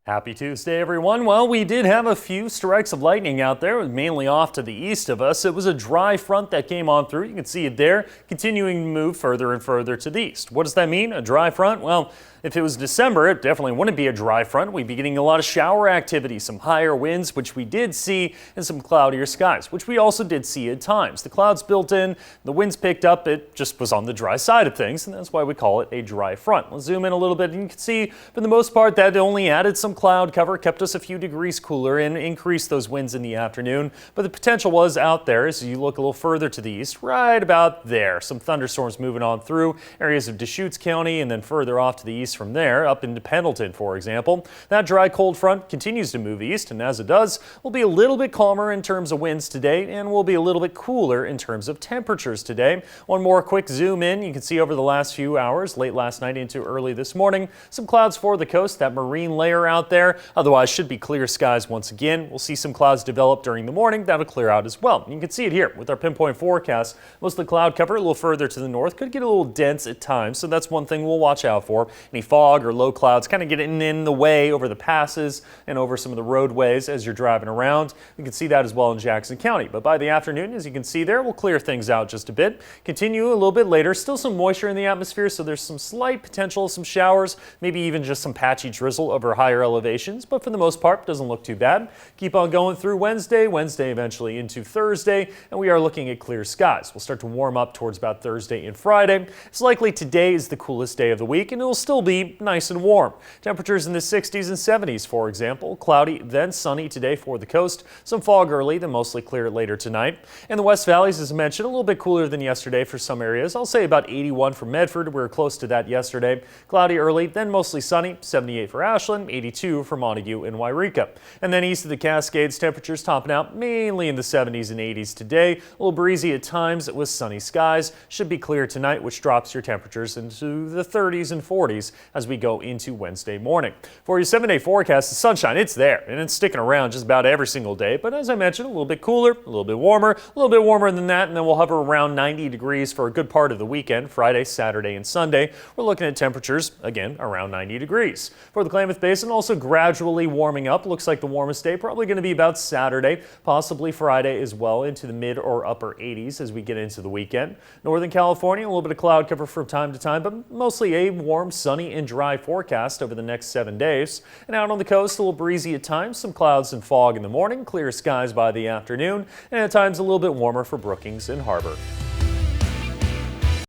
Happy Tuesday, everyone. Well, we did have a few strikes of lightning out there, mainly off to the east of us. It was a dry front that came on through. You can see it there, continuing to move further and further to the east. What does that mean, a dry front? Well, if it was December, it definitely wouldn't be a dry front. We'd be getting a lot of shower activity, some higher winds, which we did see, and some cloudier skies, which we also did see at times. The clouds built in, the winds picked up, it just was on the dry side of things, and that's why we call it a dry front. Let's zoom in a little bit, and you can see, for the most part, that only added some cloud cover, kept us a few degrees cooler, and increased those winds in the afternoon. But the potential was out there as you look a little further to the east, right about there. Some thunderstorms moving on through areas of Deschutes County, and then further off to the east from there, up into Pendleton, for example. That dry cold front continues to move east, and as it does, we'll be a little bit calmer in terms of winds today, and we'll be a little bit cooler in terms of temperatures today. One more quick zoom in. You can see over the last few hours, late last night into early this morning, some clouds for the coast, that marine layer out there. Otherwise, should be clear skies once again. We'll see some clouds develop during the morning. That'll clear out as well. You can see it here with our pinpoint forecast. Most of the cloud cover a little further to the north could get a little dense at times, so that's one thing we'll watch out for. Any fog or low clouds kind of getting in the way over the passes and over some of the roadways as you're driving around. You can see that as well in Jackson County. But by the afternoon, as you can see there, we'll clear things out just a bit. Continue a little bit later. Still some moisture in the atmosphere, so there's some slight potential of some showers, maybe even just some patchy drizzle over higher elevations. But for the most part, doesn't look too bad. Keep on going through Wednesday eventually into Thursday, and we are looking at clear skies. We'll start to warm up towards about Thursday and Friday. It's likely today is the coolest day of the week, and it will still be nice and warm. Temperatures in the 60s and 70s, for example. Cloudy, then sunny today for the coast. Some fog early, then mostly clear later tonight. In the West Valleys, as I mentioned, a little bit cooler than yesterday for some areas. I'll say about 81 for Medford. We were close to that yesterday. Cloudy early, then mostly sunny. 78 for Ashland, 82 for Montague and Wairika. And then east of the Cascades, temperatures topping out mainly in the 70s and 80s today. A little breezy at times with sunny skies. Should be clear tonight, which drops your temperatures into the 30s and 40s as we go into Wednesday morning. For your 7-day forecast, the sunshine, it's there, and it's sticking around just about every single day. But as I mentioned, a little bit cooler, a little bit warmer than that, and then we'll hover around 90 degrees for a good part of the weekend, Friday, Saturday, and Sunday. We're looking at temperatures, again, around 90 degrees. For the Klamath Basin, also gradually warming up. Looks like the warmest day probably going to be about Saturday, possibly Friday as well, into the mid or upper 80s as we get into the weekend. Northern California, a little bit of cloud cover from time to time, but mostly a warm, sunny, and dry forecast over the next 7 days. And out on the coast, a little breezy at times, some clouds and fog in the morning, clear skies by the afternoon, and at times a little bit warmer for Brookings and Harbor.